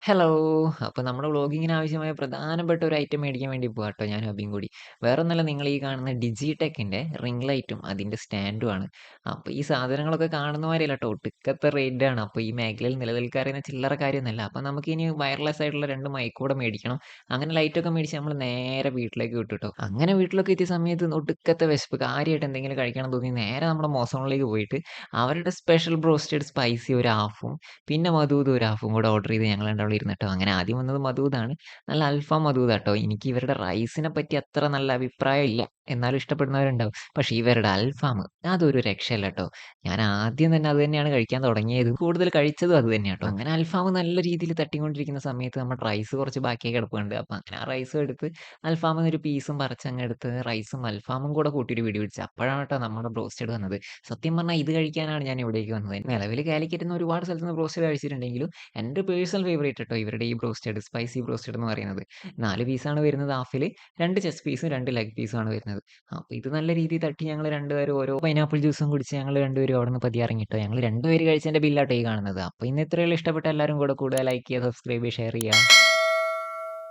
Hello. അപ്പൊ നമ്മുടെ വ്ലോഗിങ്ങിന് ആവശ്യമായ പ്രധാനപ്പെട്ട ഒരു ഐറ്റം മേടിക്കാൻ വേണ്ടി പോവാട്ടോ ഞാനും അബിയും കൂടി. വേറൊന്നല്ല നിങ്ങൾ ഈ കാണുന്ന ഡിജിടെക്കിന്റെ റിംഗ് ലൈറ്റും അതിന്റെ സ്റ്റാൻഡും ആണ്. അപ്പൊ ഈ സാധനങ്ങളൊക്കെ കാണുന്ന മാതിരിയല്ലട്ടോ ഒടുക്കത്തെ റേറ്റാണ്. അപ്പൊ ഈ മേഖലയിൽ നിലനിൽക്കുക അറിയുന്ന ചില്ലറ കാര്യമൊന്നുമല്ല. അപ്പൊ നമുക്കിനി വയർലെസ് ആയിട്ടുള്ള 2 മൈക്ക് കൂടെ മേടിക്കണം. അങ്ങനെ ലൈറ്റൊക്കെ മേടിച്ച് നമ്മൾ നേരെ വീട്ടിലേക്ക് വിട്ടുട്ടോ. അങ്ങനെ വീട്ടിലൊക്കെ എത്തിയ സമയത്ത് ഒടുക്കത്തെ വിശപ്പ്. കാര്യമായിട്ട് എന്തെങ്കിലും കഴിക്കണം തോന്നി നേരെ നമ്മുടെ മോസോണിലേക്ക് പോയിട്ട് അവരുടെ സ്പെഷ്യൽ ബ്രോസ്റ്റഡ് സ്പൈസി ഒരു ഹാഫും പിന്നെ മധൂദ് ഒരു ഹാഫും കൂടെ ഓർഡർ ചെയ്ത് ഞങ്ങൾ രണ്ടാളും ഇരുന്നിട്ടോ. അങ്ങനെ ആദ്യം വന്നത് മധൂദാണ്. നല്ല അൽഫാം മധൂദാട്ടോ. എനിക്ക് ഇവരുടെ റൈസിനെ പറ്റി അത്ര നല്ല അഭിപ്രായം ഇല്ല. എന്നാലും ഇഷ്ടപ്പെടുന്നവരുണ്ടാവും. പക്ഷേ ഇവരുടെ അൽഫാം അതൊരു രക്ഷയില്ലട്ടോ. ഞാൻ ആദ്യം തന്നെ അത് തന്നെയാണ് കഴിക്കാൻ തുടങ്ങിയത്. കൂടുതൽ കഴിച്ചതും അത് തന്നെയാട്ടോ. അങ്ങനെ അൽഫാം നല്ല രീതിയിൽ തട്ടിക്കൊണ്ടിരിക്കുന്ന സമയത്ത് നമ്മുടെ റൈസ് കുറച്ച് ബാക്കിയായി കിടപ്പുണ്ട്. അപ്പൊ അങ്ങനെ ആ റൈസും എടുത്ത് അൽഫാമിന്ന് ഒരു പീസും പറിച്ചങ്ങ് എടുത്ത് റൈസും അൽഫാമും കൂടെ കൂട്ടിയൊരു പിടി പിടിച്ചു. അപ്പോഴാണ് കേട്ടോ നമ്മുടെ ബ്രോസ്റ്റഡ് വന്നത്. സത്യം പറഞ്ഞാൽ ഇത് കഴിക്കാനാണ് ഞാൻ ഇവിടേക്ക് വന്നത്. നിലവിൽ കാലിക്കറ്റിൽ നിന്ന് ഒരുപാട് സ്ഥലത്ത് നിന്ന് ബ്രോസ്റ്റഡ് കഴിച്ചിട്ടുണ്ടെങ്കിലും എൻ്റെ പേഴ്സണൽ ഫേവറേറ്റ് കേട്ടോ ഇവരുടെ ഈ ബ്രോസ്റ്റഡ് സ്പൈസി ബ്രോസ്റ്റഡ് എന്ന് പറയുന്നത്. 4 പീസാണ് വരുന്നത് ഹാഫിൽ. 2 ചെസ്റ്റ് പീസും 2 ലെഗ് പീസും ആണ് വരുന്നത്. അപ്പൊ ഇത് നല്ല രീതിയിൽ തട്ടി ഞങ്ങൾ രണ്ടുപേരും ഓരോ പൈനാപ്പിൾ ജ്യൂസും കുടിച്ച് ഞങ്ങൾ രണ്ടുപേരും അവിടെ നിന്ന് പതിയെ ഇറങ്ങിട്ടോ. ഞങ്ങൾ രണ്ടുപേര് കഴിച്ചതിന്റെ ബില്ലാട്ടോ ഈ കാണുന്നത്. അപ്പൊ ഇന്ന് ഇത്രയുള്ള ഇഷ്ടപ്പെട്ട എല്ലാവരും കൂടെ കൂടുതൽ ലൈക്ക് ചെയ്യുക, സബ്സ്ക്രൈബ് ചെയ്യുക, ഷെയർ ചെയ്യുക.